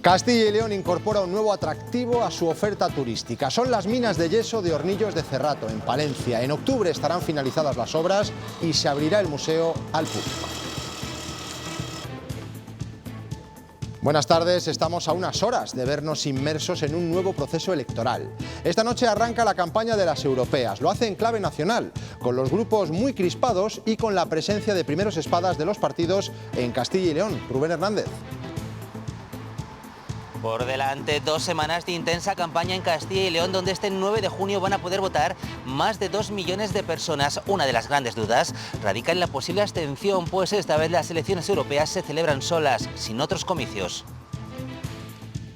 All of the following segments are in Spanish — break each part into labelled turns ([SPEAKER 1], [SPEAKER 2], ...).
[SPEAKER 1] Castilla y León incorpora un nuevo atractivo a su oferta turística. Son las minas de yeso de Hornillos de Cerrato, en Palencia. En octubre estarán finalizadas las obras y se abrirá el museo al público. Buenas tardes, estamos a unas horas de vernos inmersos en un nuevo proceso electoral. Esta noche arranca la campaña de las europeas, lo hace en clave nacional, con los grupos muy crispados y con la presencia de primeros espadas de los partidos en Castilla y León. Rubén Hernández.
[SPEAKER 2] Por delante, 2 semanas de intensa campaña en Castilla y León, donde este 9 de junio van a poder votar más de 2 millones de personas. Una de las grandes dudas radica en la posible abstención, pues esta vez las elecciones europeas se celebran solas, sin otros comicios.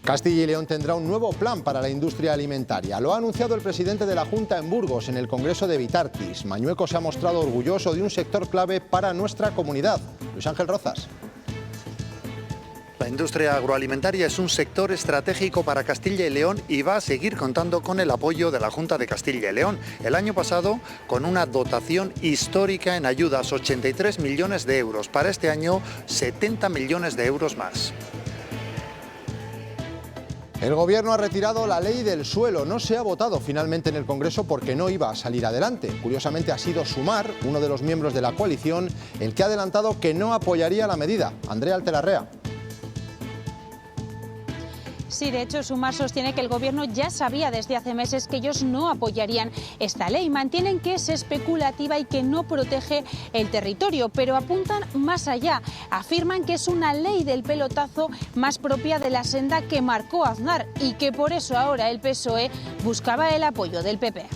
[SPEAKER 1] Castilla y León tendrá un nuevo plan para la industria alimentaria. Lo ha anunciado el presidente de la Junta en Burgos, en el Congreso de Vitartis. Mañueco se ha mostrado orgulloso de un sector clave para nuestra comunidad. Luis Ángel Rozas.
[SPEAKER 3] La industria agroalimentaria es un sector estratégico para Castilla y León y va a seguir contando con el apoyo de la Junta de Castilla y León. El año pasado, con una dotación histórica en ayudas, 83 millones de euros. Para este año, 70 millones de euros más.
[SPEAKER 1] El Gobierno ha retirado la ley del suelo. No se ha votado finalmente en el Congreso porque no iba a salir adelante. Curiosamente ha sido Sumar, uno de los miembros de la coalición, el que ha adelantado que no apoyaría la medida. Andrea Altelarrea.
[SPEAKER 4] Sí, de hecho, Sumar sostiene que el Gobierno ya sabía desde hace meses que ellos no apoyarían esta ley. Mantienen que es especulativa y que no protege el territorio, pero apuntan más allá. Afirman que es una ley del pelotazo más propia de la senda que marcó Aznar y que por eso ahora el PSOE buscaba el apoyo del PP.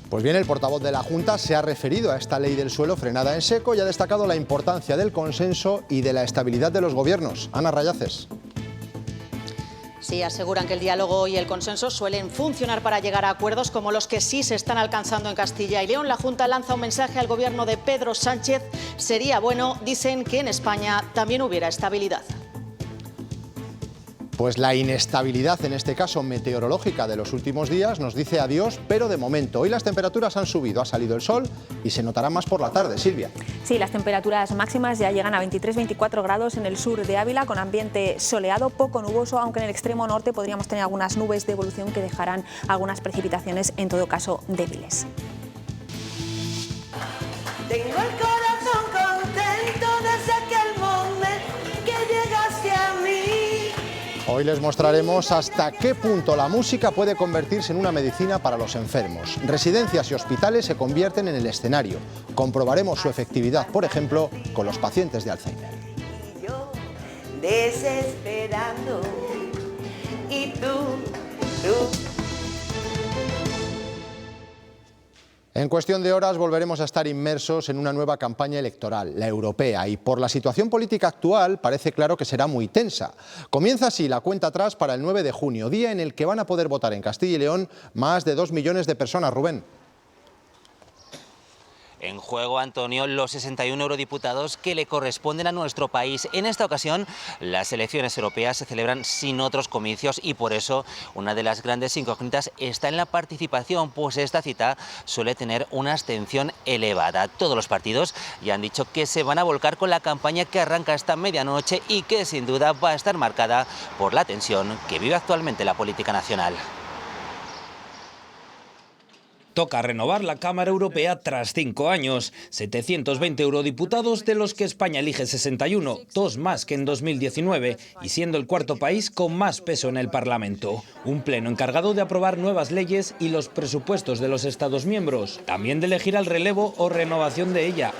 [SPEAKER 1] Pues bien, el portavoz de la Junta se ha referido a esta ley del suelo frenada en seco y ha destacado la importancia del consenso y de la estabilidad de los gobiernos. Ana Rayaces.
[SPEAKER 5] Sí, aseguran que el diálogo y el consenso suelen funcionar para llegar a acuerdos como los que sí se están alcanzando en Castilla y León. La Junta lanza un mensaje al gobierno de Pedro Sánchez. Sería bueno, dicen, que en España también hubiera estabilidad.
[SPEAKER 1] Pues la inestabilidad, en este caso meteorológica, de los últimos días nos dice adiós, pero de momento. Hoy las temperaturas han subido, ha salido el sol y se notará más por la tarde, Silvia.
[SPEAKER 6] Sí, las temperaturas máximas ya llegan a 23-24 grados en el sur de Ávila, con ambiente soleado, poco nuboso, aunque en el extremo norte podríamos tener algunas nubes de evolución que dejarán algunas precipitaciones, en todo caso débiles.
[SPEAKER 7] Tengo el corazón contento desde aquel momento que llegaste a mí.
[SPEAKER 1] Hoy les mostraremos hasta qué punto la música puede convertirse en una medicina para los enfermos. Residencias y hospitales se convierten en el escenario. Comprobaremos su efectividad, por ejemplo, con los pacientes de Alzheimer.
[SPEAKER 7] Y yo desesperando y tú.
[SPEAKER 1] En cuestión de horas volveremos a estar inmersos en una nueva campaña electoral, la europea, y por la situación política actual parece claro que será muy tensa. Comienza así la cuenta atrás para el 9 de junio, día en el que van a poder votar en Castilla y León más de 2 millones de personas, Rubén.
[SPEAKER 2] En juego, Antonio, los 61 eurodiputados que le corresponden a nuestro país. En esta ocasión, las elecciones europeas se celebran sin otros comicios y por eso una de las grandes incógnitas está en la participación, pues esta cita suele tener una abstención elevada. Todos los partidos ya han dicho que se van a volcar con la campaña que arranca esta medianoche y que sin duda va a estar marcada por la tensión que vive actualmente la política nacional.
[SPEAKER 8] Toca renovar la Cámara Europea tras 5 años. 720 eurodiputados, de los que España elige 61, 2 más que en 2019, y siendo el cuarto país con más peso en el Parlamento. Un pleno encargado de aprobar nuevas leyes y los presupuestos de los Estados miembros. También de elegir al relevo o renovación de ella.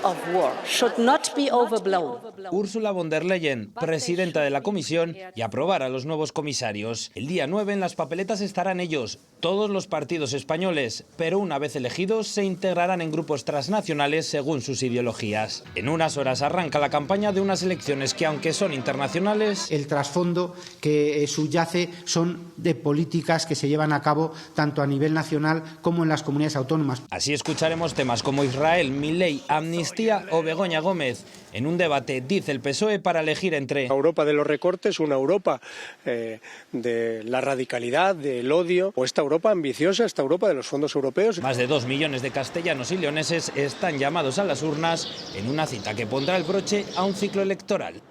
[SPEAKER 8] Ursula von der Leyen, presidenta de la Comisión, y aprobar a los nuevos comisarios. El día 9 en las papeletas estarán ellos, todos los partidos españoles, pero una vez elegidos se integrarán en grupos transnacionales según sus ideologías. En unas horas arranca la campaña de unas elecciones que, aunque son internacionales,
[SPEAKER 9] el trasfondo que subyace son de políticas que se llevan a cabo tanto a nivel nacional como en las comunidades autónomas.
[SPEAKER 8] Así escucharemos temas como Israel, Milei, amnistía o Begoña Gómez. En un debate, dice el PSOE, para elegir entre
[SPEAKER 10] Europa de los recortes, una Europa de la radicalidad, del odio, o esta Europa ambiciosa, esta Europa de los fondos europeos.
[SPEAKER 8] Más de 2 millones de castellanos y leoneses están llamados a las urnas en una cita que pondrá el broche a un ciclo electoral.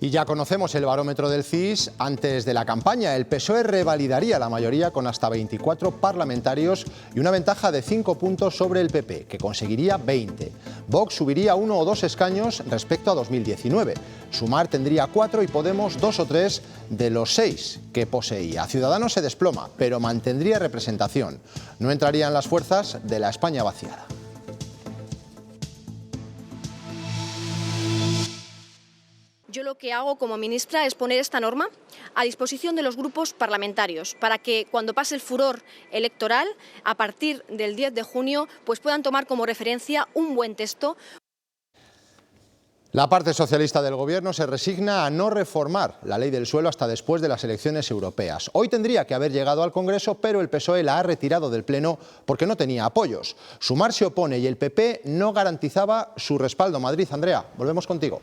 [SPEAKER 1] Y ya conocemos el barómetro del CIS antes de la campaña. El PSOE revalidaría la mayoría con hasta 24 parlamentarios y una ventaja de 5 puntos sobre el PP, que conseguiría 20. Vox subiría 1 o 2 escaños respecto a 2019. Sumar tendría 4 y Podemos 2 o 3 de los 6 que poseía. Ciudadanos se desploma, pero mantendría representación. No entrarían las fuerzas de la España vaciada.
[SPEAKER 11] Yo lo que hago como ministra es poner esta norma a disposición de los grupos parlamentarios para que cuando pase el furor electoral, a partir del 10 de junio, pues puedan tomar como referencia un buen texto.
[SPEAKER 1] La parte socialista del Gobierno se resigna a no reformar la ley del suelo hasta después de las elecciones europeas. Hoy tendría que haber llegado al Congreso, pero el PSOE la ha retirado del Pleno porque no tenía apoyos. Sumar se opone y el PP no garantizaba su respaldo. Madrid, Andrea, volvemos contigo.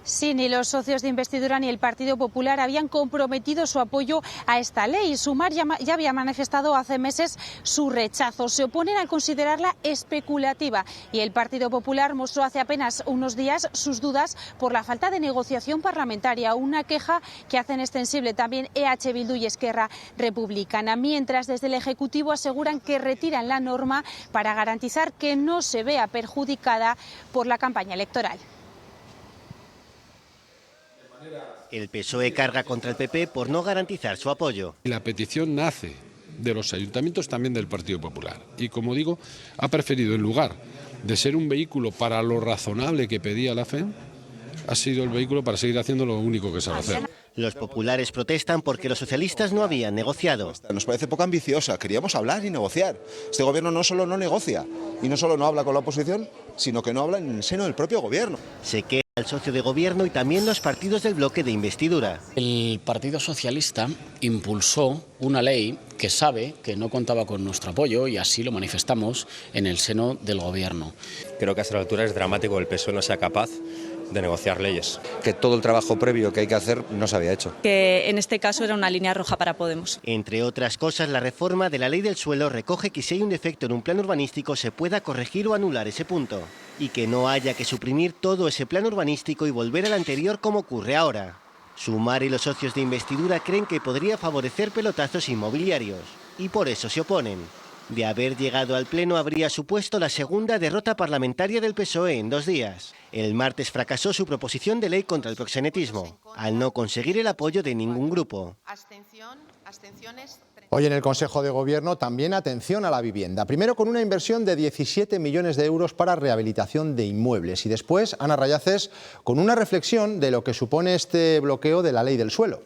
[SPEAKER 4] Sí, ni los socios de investidura ni el Partido Popular habían comprometido su apoyo a esta ley. Sumar ya había manifestado hace meses su rechazo. Se oponen al considerarla especulativa y el Partido Popular mostró hace apenas unos días sus dudas por la falta de negociación parlamentaria, una queja que hacen extensible también EH Bildu y Esquerra Republicana, mientras desde el Ejecutivo aseguran que retiran la norma para garantizar que no se vea perjudicada por la campaña electoral.
[SPEAKER 12] El PSOE carga contra el PP por no garantizar su apoyo.
[SPEAKER 13] La petición nace de los ayuntamientos, también del Partido Popular. Y como digo, ha preferido, en lugar de ser un vehículo para lo razonable que pedía la FEM, ha sido el vehículo para seguir haciendo lo único que sabe hacer.
[SPEAKER 12] Los populares protestan porque los socialistas no habían negociado.
[SPEAKER 14] Nos parece poco ambiciosa, queríamos hablar y negociar. Este gobierno no solo no negocia y no solo no habla con la oposición, sino que no habla en el seno del propio gobierno.
[SPEAKER 12] Se queda el socio de gobierno y también los partidos del bloque de investidura.
[SPEAKER 15] El Partido Socialista impulsó una ley que sabe que no contaba con nuestro apoyo y así lo manifestamos en el seno del gobierno.
[SPEAKER 16] Creo que a esta altura es dramático que el PSOE no sea capaz de negociar leyes.
[SPEAKER 17] Que todo el trabajo previo que hay que hacer no se había hecho.
[SPEAKER 18] Que en este caso era una línea roja para Podemos.
[SPEAKER 12] Entre otras cosas, la reforma de la ley del suelo recoge que si hay un defecto en un plan urbanístico se pueda corregir o anular ese punto. Y que no haya que suprimir todo ese plan urbanístico y volver al anterior como ocurre ahora. Sumar y los socios de investidura creen que podría favorecer pelotazos inmobiliarios. Y por eso se oponen. De haber llegado al Pleno habría supuesto la segunda derrota parlamentaria del PSOE en 2 días. El martes fracasó su proposición de ley contra el proxenetismo, al no conseguir el apoyo de ningún grupo.
[SPEAKER 1] Hoy en el Consejo de Gobierno también atención a la vivienda. Primero con una inversión de 17 millones de euros para rehabilitación de inmuebles y después, Ana Rayaces, con una reflexión de lo que supone este bloqueo de la ley del suelo.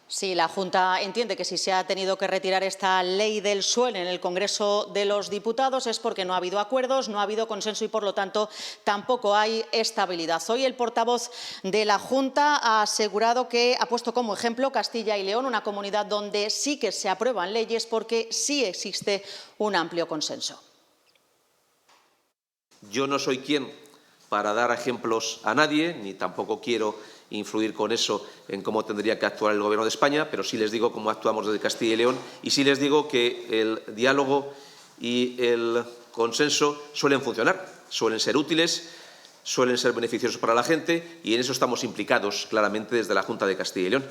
[SPEAKER 5] Sí, la Junta entiende que si se ha tenido que retirar esta ley del suelo en el Congreso de los Diputados es porque no ha habido acuerdos, no ha habido consenso y, por lo tanto, tampoco hay estabilidad. Hoy el portavoz de la Junta ha asegurado que ha puesto como ejemplo Castilla y León, una comunidad donde sí que se aprueban leyes porque sí existe un amplio consenso.
[SPEAKER 19] Yo no soy quien para dar ejemplos a nadie, ni tampoco quiero influir con eso en cómo tendría que actuar el Gobierno de España, pero sí les digo cómo actuamos desde Castilla y León y sí les digo que el diálogo y el consenso suelen funcionar, suelen ser útiles, suelen ser beneficiosos para la gente y en eso estamos implicados claramente desde la Junta de Castilla y León.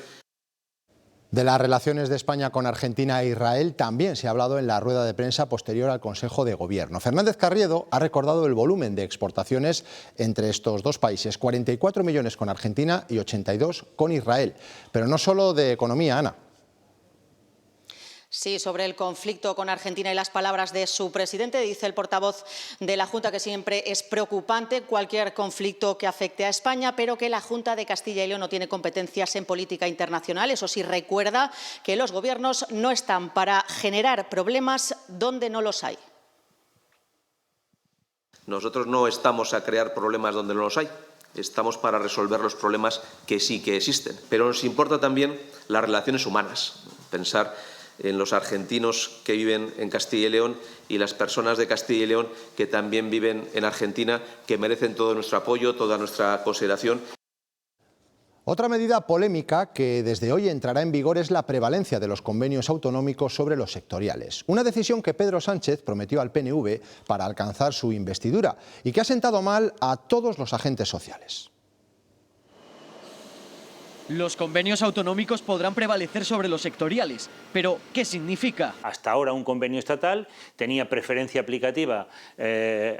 [SPEAKER 1] De las relaciones de España con Argentina e Israel también se ha hablado en la rueda de prensa posterior al Consejo de Gobierno. Fernández Carriedo ha recordado el volumen de exportaciones entre estos dos países, 44 millones con Argentina y 82 con Israel. Pero no solo de economía, Ana.
[SPEAKER 5] Sí, sobre el conflicto con Argentina y las palabras de su presidente, dice el portavoz de la Junta que siempre es preocupante cualquier conflicto que afecte a España, pero que la Junta de Castilla y León no tiene competencias en política internacional. Eso sí, recuerda que los gobiernos no están para generar problemas donde no los hay.
[SPEAKER 19] Nosotros no estamos a crear problemas donde no los hay. Estamos para resolver los problemas que sí que existen. Pero nos importa también las relaciones humanas. Pensar en los argentinos que viven en Castilla y León y las personas de Castilla y León que también viven en Argentina, que merecen todo nuestro apoyo, toda nuestra consideración.
[SPEAKER 1] Otra medida polémica que desde hoy entrará en vigor es la prevalencia de los convenios autonómicos sobre los sectoriales. Una decisión que Pedro Sánchez prometió al PNV para alcanzar su investidura y que ha sentado mal a todos los agentes sociales.
[SPEAKER 20] Los convenios autonómicos podrán prevalecer sobre los sectoriales, pero ¿qué significa?
[SPEAKER 21] Hasta ahora un convenio estatal tenía preferencia aplicativa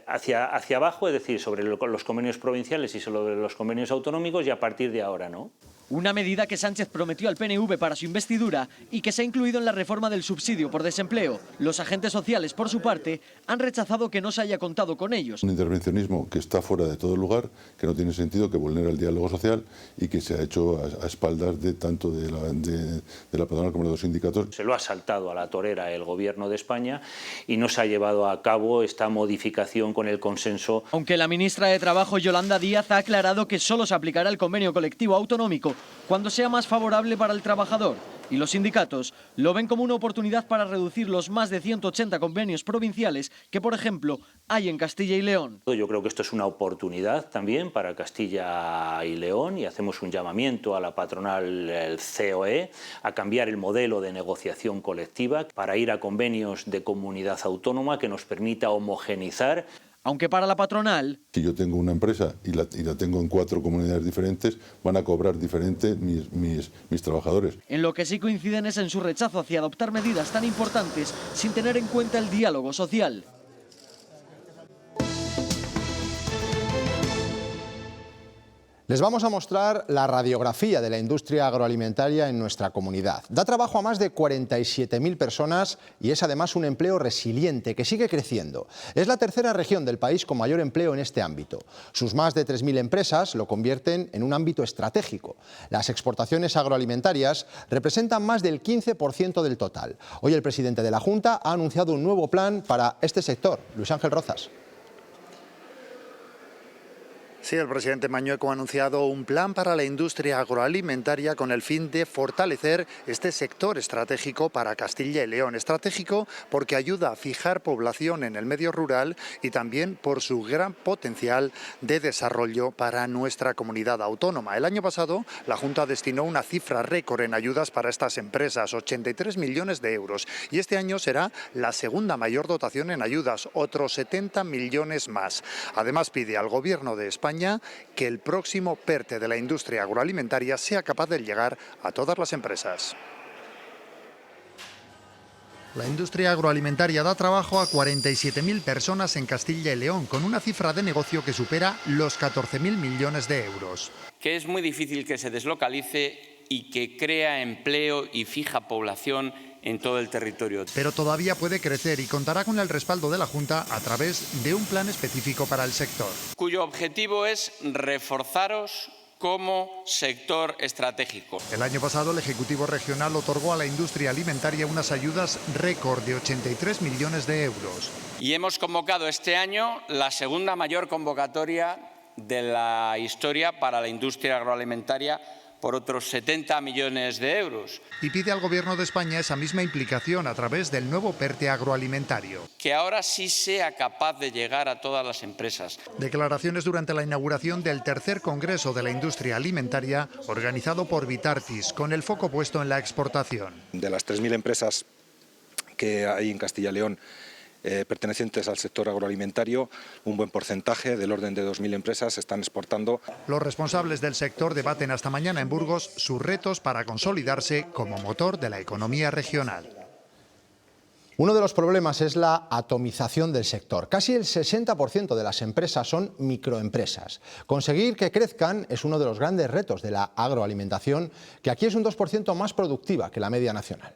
[SPEAKER 21] hacia abajo, es decir, sobre los convenios provinciales y sobre los convenios autonómicos, y a partir de ahora no.
[SPEAKER 20] Una medida que Sánchez prometió al PNV para su investidura y que se ha incluido en la reforma del subsidio por desempleo. Los agentes sociales, por su parte, han rechazado que no se haya contado con ellos.
[SPEAKER 22] Un intervencionismo que está fuera de todo lugar, que no tiene sentido, que vulnera el diálogo social y que se ha hecho a espaldas de tanto de la patronal como de los sindicatos.
[SPEAKER 21] Se lo ha saltado a la torera el Gobierno de España y no se ha llevado a cabo esta modificación con el consenso.
[SPEAKER 20] Aunque la ministra de Trabajo, Yolanda Díaz, ha aclarado que solo se aplicará el convenio colectivo autonómico cuando sea más favorable para el trabajador. Y los sindicatos lo ven como una oportunidad para reducir los más de 180 convenios provinciales que, por ejemplo, hay en Castilla y León.
[SPEAKER 21] Yo creo que esto es una oportunidad también para Castilla y León y hacemos un llamamiento a la patronal, el COE, a cambiar el modelo de negociación colectiva para ir a convenios de comunidad autónoma que nos permita homogeneizar.
[SPEAKER 20] Aunque para la patronal...
[SPEAKER 22] Si yo tengo una empresa y la tengo en 4 comunidades diferentes, van a cobrar diferente mis trabajadores.
[SPEAKER 20] En lo que sí coinciden es en su rechazo hacia adoptar medidas tan importantes sin tener en cuenta el diálogo social.
[SPEAKER 1] Les vamos a mostrar la radiografía de la industria agroalimentaria en nuestra comunidad. Da trabajo a más de 47.000 personas y es además un empleo resiliente que sigue creciendo. Es la tercera región del país con mayor empleo en este ámbito. Sus más de 3.000 empresas lo convierten en un ámbito estratégico. Las exportaciones agroalimentarias representan más del 15% del total. Hoy el presidente de la Junta ha anunciado un nuevo plan para este sector. Luis Ángel Rozas.
[SPEAKER 3] Sí, el presidente Mañueco ha anunciado un plan para la industria agroalimentaria con el fin de fortalecer este sector estratégico para Castilla y León. Estratégico porque ayuda a fijar población en el medio rural y también por su gran potencial de desarrollo para nuestra comunidad autónoma. El año pasado la Junta destinó una cifra récord en ayudas para estas empresas, 83 millones de euros. Y este año será la segunda mayor dotación en ayudas, otros 70 millones más. Además pide al Gobierno de España que el próximo PERTE de la industria agroalimentaria sea capaz de llegar a todas las empresas. La industria agroalimentaria da trabajo a 47.000 personas en Castilla y León, con una cifra de negocio que supera los 14.000 millones de euros.
[SPEAKER 23] Que es muy difícil que se deslocalice y que crea empleo y fija población en todo el territorio.
[SPEAKER 3] Pero todavía puede crecer y contará con el respaldo de la Junta a través de un plan específico para el sector.
[SPEAKER 23] Cuyo objetivo es reforzaros como sector estratégico.
[SPEAKER 3] El año pasado el Ejecutivo Regional otorgó a la industria alimentaria unas ayudas récord de 83 millones de euros.
[SPEAKER 23] Y hemos convocado este año la segunda mayor convocatoria de la historia para la industria agroalimentaria, por otros 70 millones de euros.
[SPEAKER 3] Y pide al Gobierno de España esa misma implicación a través del nuevo PERTE agroalimentario.
[SPEAKER 23] Que ahora sí sea capaz de llegar a todas las empresas.
[SPEAKER 3] Declaraciones durante la inauguración del tercer Congreso de la Industria Alimentaria, organizado por Vitartis, con el foco puesto en la exportación.
[SPEAKER 24] De las 3.000 empresas que hay en Castilla y León, pertenecientes al sector agroalimentario, un buen porcentaje, del orden de 2.000 empresas, se están exportando.
[SPEAKER 3] Los responsables del sector debaten hasta mañana en Burgos sus retos para consolidarse como motor de la economía regional.
[SPEAKER 1] Uno de los problemas es la atomización del sector. Casi el 60% de las empresas son microempresas. Conseguir que crezcan es uno de los grandes retos de la agroalimentación, que aquí es un 2% más productiva que la media nacional.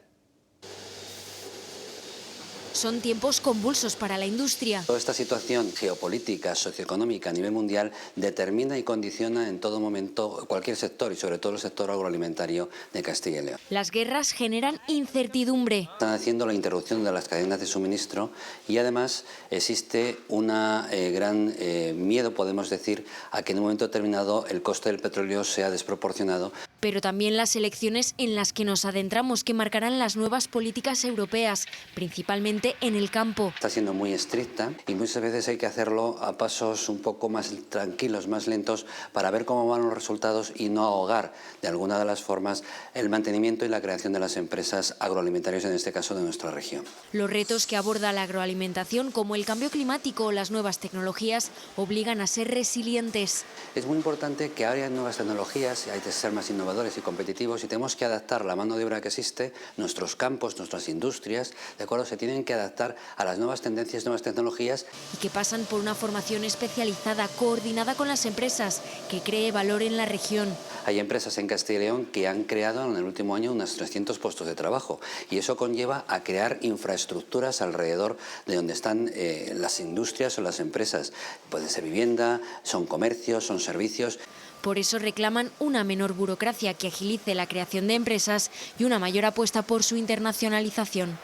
[SPEAKER 25] Son tiempos convulsos para la industria.
[SPEAKER 26] Toda esta situación geopolítica, socioeconómica a nivel mundial determina y condiciona en todo momento cualquier sector y sobre todo el sector agroalimentario de Castilla y León.
[SPEAKER 25] Las guerras generan incertidumbre.
[SPEAKER 26] Están haciendo la interrupción de las cadenas de suministro y además existe una gran miedo, podemos decir, a que en un momento determinado el coste del petróleo sea desproporcionado.
[SPEAKER 25] Pero también las elecciones en las que nos adentramos, que marcarán las nuevas políticas europeas, principalmente especialmente en el campo.
[SPEAKER 26] Está siendo muy estricta y muchas veces hay que hacerlo a pasos un poco más tranquilos, más lentos, para ver cómo van los resultados y no ahogar de alguna de las formas el mantenimiento y la creación de las empresas agroalimentarias, en este caso de nuestra región.
[SPEAKER 25] Los retos que aborda la agroalimentación, como el cambio climático o las nuevas tecnologías, obligan a ser resilientes.
[SPEAKER 26] Es muy importante que ahora hay nuevas tecnologías, hay que ser más innovadores y competitivos y tenemos que adaptar la mano de obra que existe, nuestros campos, nuestras industrias, ¿de acuerdo? Se tienen que adaptar a las nuevas tendencias, nuevas tecnologías.
[SPEAKER 25] Y que pasan por una formación especializada, coordinada con las empresas, que cree valor en la región.
[SPEAKER 26] Hay empresas en Castilla y León que han creado en el último año unos 300 puestos de trabajo y eso conlleva a crear infraestructuras alrededor de donde están las industrias o las empresas. Puede ser vivienda, son comercios, son servicios.
[SPEAKER 25] Por eso reclaman una menor burocracia que agilice la creación de empresas y una mayor apuesta por su internacionalización.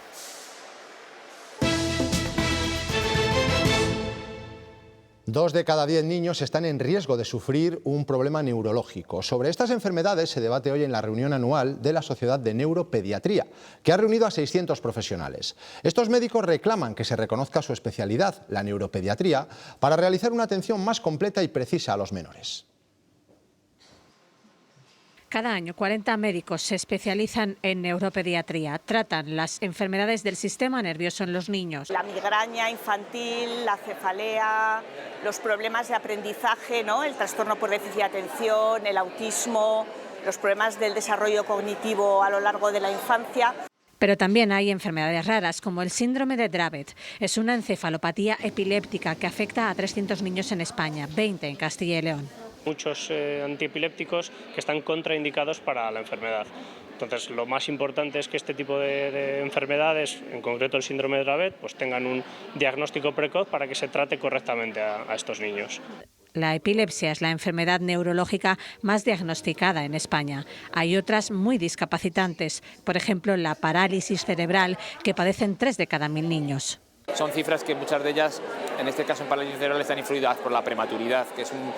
[SPEAKER 1] Dos de cada 10 niños están en riesgo de sufrir un problema neurológico. Sobre estas enfermedades se debate hoy en la reunión anual de la Sociedad de Neuropediatría, que ha reunido a 600 profesionales. Estos médicos reclaman que se reconozca su especialidad, la neuropediatría, para realizar una atención más completa y precisa a los menores.
[SPEAKER 2] Cada año 40 médicos se especializan en neuropediatría. Tratan las enfermedades del sistema nervioso en los niños.
[SPEAKER 6] La migraña infantil, la cefalea, los problemas de aprendizaje, ¿no? El trastorno por déficit de atención, el autismo, los problemas del desarrollo cognitivo a lo largo de la infancia.
[SPEAKER 2] Pero también hay enfermedades raras, como el síndrome de Dravet. Es una encefalopatía epiléptica que afecta a 300 niños en España, 20 en Castilla y León.
[SPEAKER 7] Muchos antiepilépticos que están contraindicados para la enfermedad. Entonces, lo más importante es que este tipo de enfermedades, en concreto el síndrome de Dravet, pues tengan un diagnóstico precoz para que se trate correctamente a estos niños.
[SPEAKER 2] La epilepsia es la enfermedad neurológica más diagnosticada en España. Hay otras muy discapacitantes, por ejemplo, la parálisis cerebral, que padecen 3 de cada 1000 niños.
[SPEAKER 8] Son cifras que muchas de ellas, en este caso en parálisis cerebral, están influidas por la prematuridad, que es un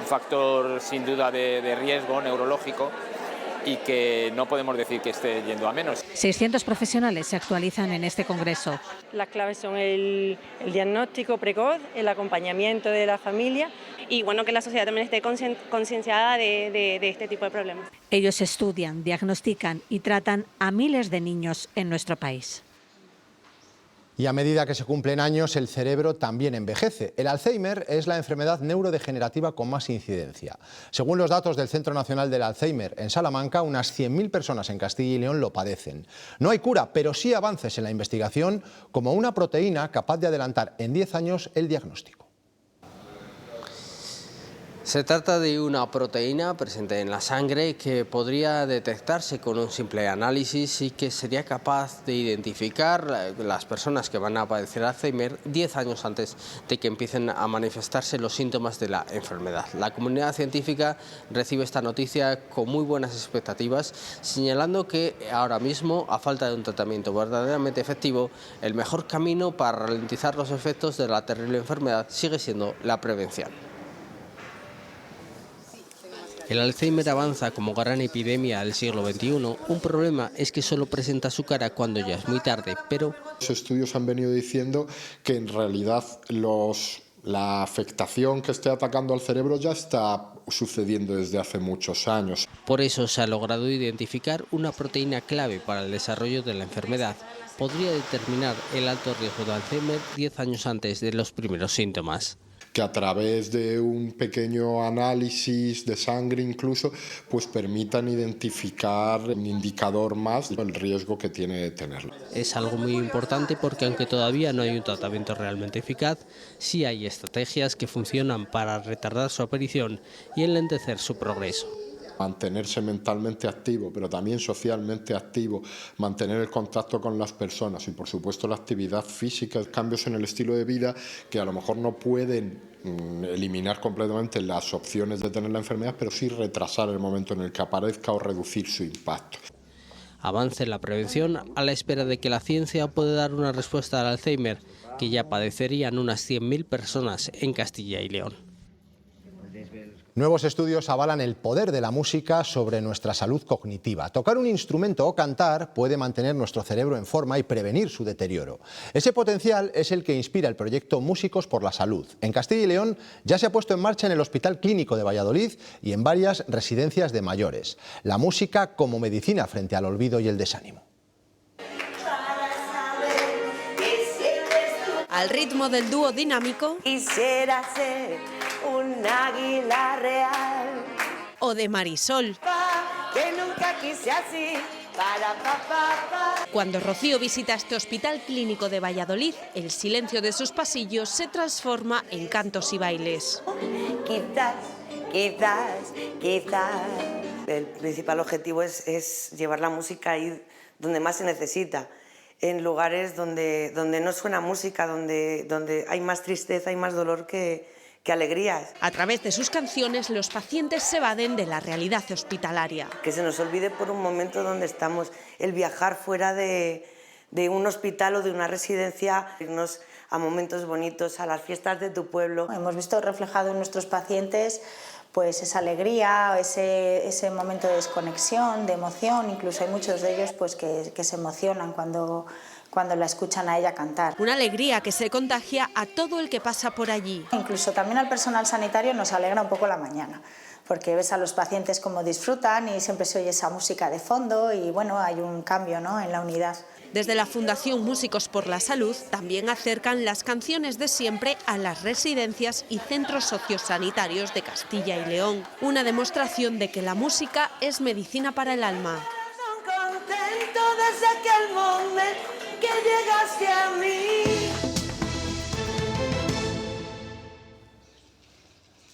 [SPEAKER 8] factor sin duda de riesgo neurológico y que no podemos decir que esté yendo a menos.
[SPEAKER 2] 600 profesionales se actualizan en este congreso.
[SPEAKER 9] Las claves son el diagnóstico precoz, el acompañamiento de la familia y bueno, que la sociedad también esté concienciada de este tipo de problemas.
[SPEAKER 2] Ellos estudian, diagnostican y tratan a miles de niños en nuestro país.
[SPEAKER 1] Y a medida que se cumplen años, el cerebro también envejece. El Alzheimer es la enfermedad neurodegenerativa con más incidencia. Según los datos del Centro Nacional del Alzheimer, en Salamanca, unas 100.000 personas en Castilla y León lo padecen. No hay cura, pero sí avances en la investigación, como una proteína capaz de adelantar en 10 años el diagnóstico.
[SPEAKER 10] Se trata de una proteína presente en la sangre que podría detectarse con un simple análisis y que sería capaz de identificar las personas que van a padecer Alzheimer 10 años antes de que empiecen a manifestarse los síntomas de la enfermedad. La comunidad científica recibe esta noticia con muy buenas expectativas, señalando que ahora mismo, a falta de un tratamiento verdaderamente efectivo, el mejor camino para ralentizar los efectos de la terrible enfermedad sigue siendo la prevención. El Alzheimer avanza como gran epidemia del siglo XXI. Un problema es que solo presenta su cara cuando ya es muy tarde, pero...
[SPEAKER 27] Los estudios han venido diciendo que en realidad la afectación que esté atacando al cerebro ya está sucediendo desde hace muchos años.
[SPEAKER 10] Por eso se ha logrado identificar una proteína clave para el desarrollo de la enfermedad. Podría determinar el alto riesgo de Alzheimer 10 años antes de los primeros síntomas.
[SPEAKER 27] Que a través de un pequeño análisis de sangre incluso, pues permitan identificar un indicador más del riesgo que tiene de tenerlo.
[SPEAKER 10] Es algo muy importante porque aunque todavía no hay un tratamiento realmente eficaz, sí hay estrategias que funcionan para retardar su aparición y enlentecer su progreso.
[SPEAKER 27] Mantenerse mentalmente activo, pero también socialmente activo, mantener el contacto con las personas y por supuesto la actividad física, cambios en el estilo de vida que a lo mejor no pueden eliminar completamente las opciones de tener la enfermedad, pero sí retrasar el momento en el que aparezca o reducir su impacto.
[SPEAKER 10] Avance en la prevención a la espera de que la ciencia pueda dar una respuesta al Alzheimer, que ya padecerían unas 100.000 personas en Castilla y León.
[SPEAKER 1] Nuevos estudios avalan el poder de la música sobre nuestra salud cognitiva. Tocar un instrumento o cantar puede mantener nuestro cerebro en forma y prevenir su deterioro. Ese potencial es el que inspira el proyecto Músicos por la Salud. En Castilla y León ya se ha puesto en marcha en el Hospital Clínico de Valladolid y en varias residencias de mayores. La música como medicina frente al olvido y el desánimo.
[SPEAKER 4] Al ritmo del dúo dinámico,
[SPEAKER 11] quisiera ser un águila real,
[SPEAKER 4] o de Marisol,
[SPEAKER 11] que nunca quise así,
[SPEAKER 4] Cuando Rocío visita este Hospital Clínico de Valladolid, el silencio de sus pasillos se transforma en cantos y bailes.
[SPEAKER 11] Quizás. El principal objetivo es llevar la música ahí donde más se necesita, en lugares donde no suena música, donde hay más tristeza, hay más dolor que alegrías.
[SPEAKER 4] A través de sus canciones, los pacientes se evaden de la realidad hospitalaria.
[SPEAKER 11] Que se nos olvide por un momento dónde estamos, el viajar fuera de un hospital o de una residencia, irnos a momentos bonitos, a las fiestas de tu pueblo.
[SPEAKER 13] Hemos visto reflejado en nuestros pacientes pues esa alegría, ese momento de desconexión, de emoción. Incluso hay muchos de ellos pues que se emocionan cuando la escuchan a ella cantar.
[SPEAKER 4] Una alegría que se contagia a todo el que pasa por allí.
[SPEAKER 13] Incluso también al personal sanitario nos alegra un poco la mañana, porque ves a los pacientes cómo disfrutan y siempre se oye esa música de fondo y bueno, hay un cambio, ¿no?, en la unidad.
[SPEAKER 4] Desde la Fundación Músicos por la Salud también acercan las canciones de siempre a las residencias y centros sociosanitarios de Castilla y León. Una demostración de que la música es medicina para el alma.
[SPEAKER 11] Contento desde aquel momento que llegaste a mí.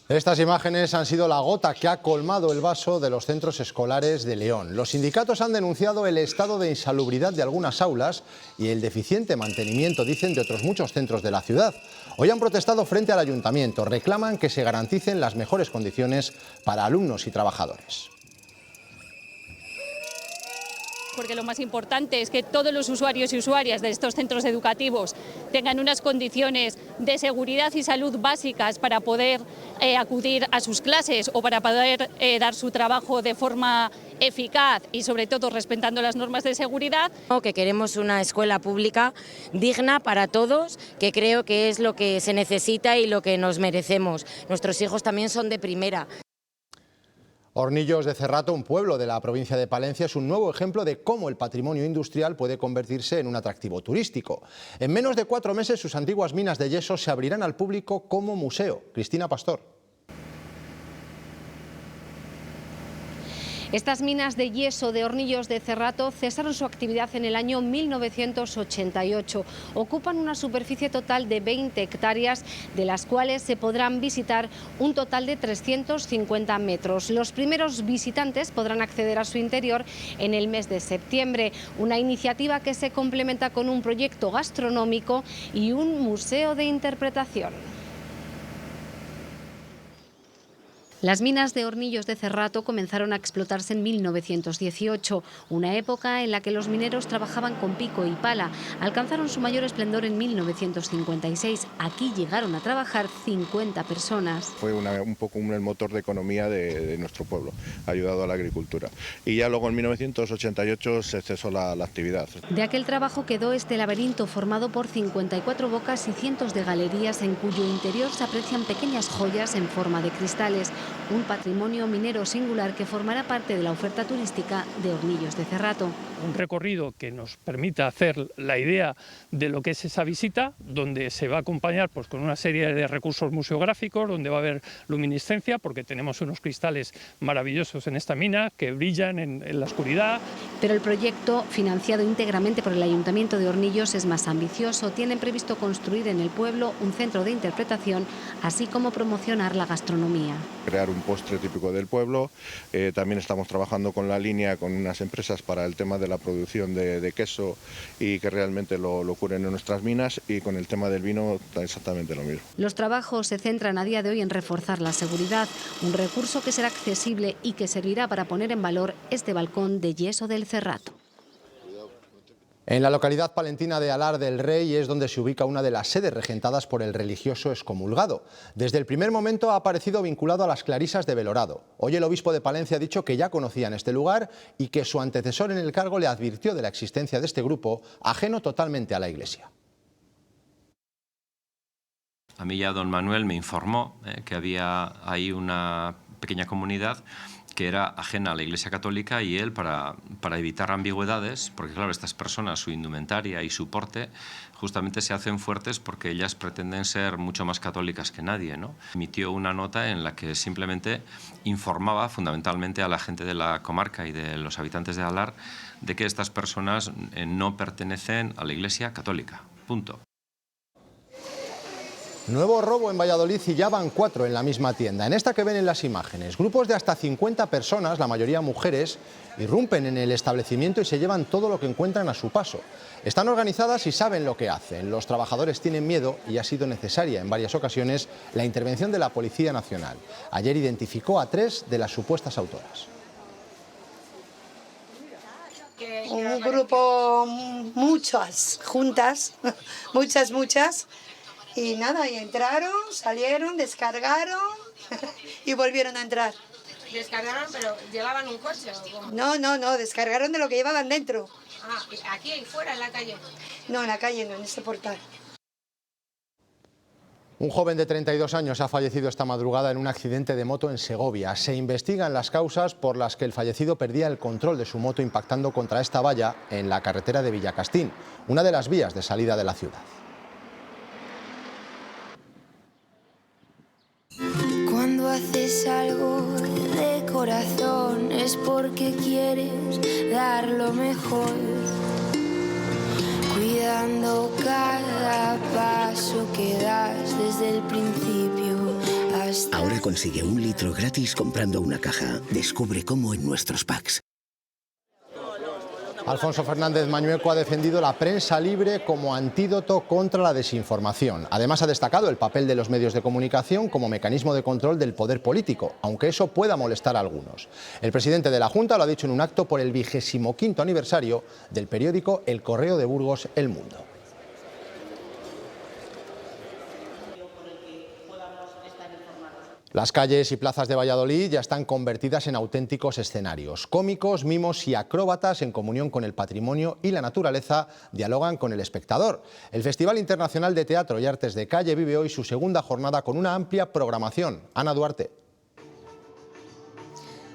[SPEAKER 1] Estas imágenes han sido la gota que ha colmado el vaso de los centros escolares de León. Los sindicatos han denunciado el estado de insalubridad de algunas aulas y el deficiente mantenimiento, dicen, de otros muchos centros de la ciudad. Hoy han protestado frente al ayuntamiento, reclaman que se garanticen las mejores condiciones para alumnos y trabajadores.
[SPEAKER 14] Porque lo más importante es que todos los usuarios y usuarias de estos centros educativos tengan unas condiciones de seguridad y salud básicas para poder acudir a sus clases o para poder dar su trabajo de forma eficaz y sobre todo respetando las normas de seguridad.
[SPEAKER 15] Que queremos una escuela pública digna para todos, que creo que es lo que se necesita y lo que nos merecemos. Nuestros hijos también son de primera.
[SPEAKER 1] Hornillos de Cerrato, un pueblo de la provincia de Palencia, es un nuevo ejemplo de cómo el patrimonio industrial puede convertirse en un atractivo turístico. En menos de 4 meses sus antiguas minas de yeso se abrirán al público como museo. Cristina Pastor.
[SPEAKER 16] Estas minas de yeso de Hornillos de Cerrato cesaron su actividad en el año 1988. Ocupan una superficie total de 20 hectáreas, de las cuales se podrán visitar un total de 350 metros. Los primeros visitantes podrán acceder a su interior en el mes de septiembre, una iniciativa que se complementa con un proyecto gastronómico y un museo de interpretación. Las minas de Hornillos de Cerrato comenzaron a explotarse en 1918, una época en la que los mineros trabajaban con pico y pala. Alcanzaron su mayor esplendor en 1956. Aquí llegaron a trabajar 50 personas.
[SPEAKER 17] Fue un poco el motor de economía de nuestro pueblo, ha ayudado a la agricultura. Y ya luego en 1988 se cesó la actividad.
[SPEAKER 16] De aquel trabajo quedó este laberinto formado por 54 bocas y cientos de galerías en cuyo interior se aprecian pequeñas joyas en forma de cristales. Un patrimonio minero singular que formará parte de la oferta turística de Hornillos de Cerrato.
[SPEAKER 28] Un recorrido que nos permita hacer la idea de lo que es esa visita, donde se va a acompañar pues, con una serie de recursos museográficos, donde va a haber luminiscencia, porque tenemos unos cristales maravillosos en esta mina que brillan en la oscuridad.
[SPEAKER 16] Pero el proyecto, financiado íntegramente por el Ayuntamiento de Hornillos, es más ambicioso. Tienen previsto construir en el pueblo un centro de interpretación, así como promocionar la gastronomía.
[SPEAKER 17] Crear un postre típico del pueblo, también estamos trabajando con la línea, con unas empresas para el tema de la producción de queso y que realmente lo curen en nuestras minas, y con el tema del vino exactamente lo mismo.
[SPEAKER 16] Los trabajos se centran a día de hoy en reforzar la seguridad, un recurso que será accesible y que servirá para poner en valor este balcón de yeso del Cerrato.
[SPEAKER 1] En la localidad palentina de Alar del Rey es donde se ubica una de las sedes regentadas por el religioso excomulgado. Desde el primer momento ha aparecido vinculado a las clarisas de Belorado. Hoy el obispo de Palencia ha dicho que ya conocían este lugar y que su antecesor en el cargo le advirtió de la existencia de este grupo, ajeno totalmente a la Iglesia.
[SPEAKER 5] A mí ya don Manuel me informó que había ahí una pequeña comunidad que era ajena a la Iglesia Católica, y él, para evitar ambigüedades, porque claro, estas personas, su indumentaria y su porte, justamente se hacen fuertes porque ellas pretenden ser mucho más católicas que nadie, ¿no? Emitió una nota en la que simplemente informaba fundamentalmente a la gente de la comarca y de los habitantes de Alar de que estas personas no pertenecen a la Iglesia Católica. Punto.
[SPEAKER 1] Nuevo robo en Valladolid y ya van 4 en la misma tienda. En esta que ven en las imágenes, grupos de hasta 50 personas, la mayoría mujeres, irrumpen en el establecimiento y se llevan todo lo que encuentran a su paso. Están organizadas y saben lo que hacen. Los trabajadores tienen miedo y ha sido necesaria en varias ocasiones la intervención de la Policía Nacional. Ayer identificó a 3 de las supuestas autoras.
[SPEAKER 12] Un grupo, muchas juntas, muchas. Y nada, y entraron, salieron, descargaron y volvieron a entrar.
[SPEAKER 18] ¿Descargaron, pero llevaban un coche o cómo?
[SPEAKER 12] No, descargaron de lo que llevaban dentro.
[SPEAKER 18] Ah, ¿aquí y fuera, en la calle?
[SPEAKER 12] No, en la calle no, en este portal.
[SPEAKER 1] Un joven de 32 años ha fallecido esta madrugada en un accidente de moto en Segovia. Se investigan las causas por las que el fallecido perdía el control de su moto impactando contra esta valla en la carretera de Villacastín, una de las vías de salida de la ciudad.
[SPEAKER 19] Cuando haces algo de corazón es porque quieres dar lo mejor, cuidando cada paso que das desde el principio hasta...
[SPEAKER 20] Ahora consigue 1 litro gratis comprando una caja. Descubre cómo en nuestros packs.
[SPEAKER 1] Alfonso Fernández Mañueco ha defendido la prensa libre como antídoto contra la desinformación. Además, ha destacado el papel de los medios de comunicación como mecanismo de control del poder político, aunque eso pueda molestar a algunos. El presidente de la Junta lo ha dicho en un acto por el 25º aniversario del periódico El Correo de Burgos, El Mundo. Las calles y plazas de Valladolid ya están convertidas en auténticos escenarios. Cómicos, mimos y acróbatas en comunión con el patrimonio y la naturaleza dialogan con el espectador. El Festival Internacional de Teatro y Artes de Calle vive hoy su segunda jornada con una amplia programación. Ana Duarte.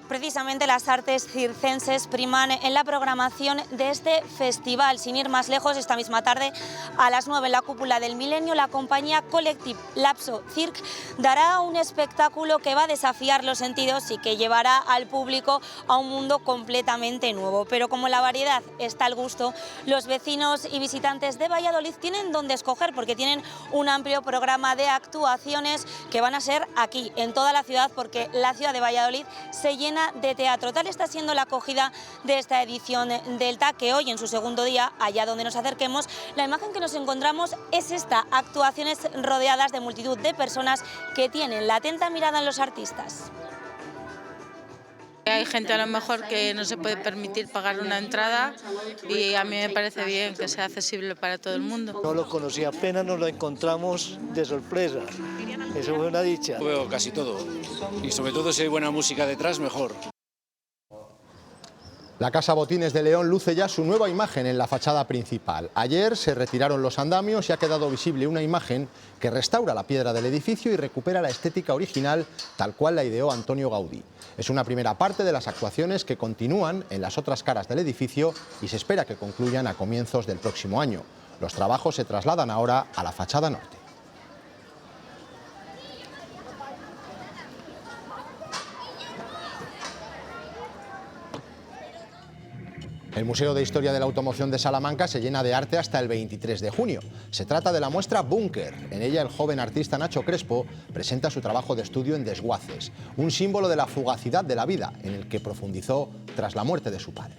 [SPEAKER 21] Precisamente las artes circenses priman en la programación de este festival. Sin ir más lejos, esta misma tarde a las 9 en la Cúpula del Milenio, la compañía Collective Lapso Cirque dará un espectáculo que va a desafiar los sentidos y que llevará al público a un mundo completamente nuevo. Pero como la variedad está al gusto, los vecinos y visitantes de Valladolid tienen donde escoger, porque tienen un amplio programa de actuaciones que van a ser aquí, en toda la ciudad, porque la ciudad de Valladolid se llena de teatro. Tal está siendo la acogida de esta edición del TAC, que hoy en su segundo día, allá donde nos acerquemos, la imagen que nos encontramos es esta: actuaciones rodeadas de multitud de personas que tienen la atenta mirada en los artistas.
[SPEAKER 22] Hay gente a lo mejor que no se puede permitir pagar una entrada y a mí me parece bien que sea accesible para todo el mundo.
[SPEAKER 23] No lo conocía, apenas nos lo encontramos de sorpresa. Eso fue una dicha.
[SPEAKER 29] Veo casi todo y sobre todo si hay buena música detrás, mejor.
[SPEAKER 1] La Casa Botines de León luce ya su nueva imagen en la fachada principal. Ayer se retiraron los andamios y ha quedado visible una imagen que restaura la piedra del edificio y recupera la estética original tal cual la ideó Antonio Gaudí. Es una primera parte de las actuaciones que continúan en las otras caras del edificio y se espera que concluyan a comienzos del próximo año. Los trabajos se trasladan ahora a la fachada norte. El Museo de Historia de la Automoción de Salamanca se llena de arte hasta el 23 de junio. Se trata de la muestra Búnker. En ella el joven artista Nacho Crespo presenta su trabajo de estudio en desguaces, un símbolo de la fugacidad de la vida en el que profundizó tras la muerte de su padre.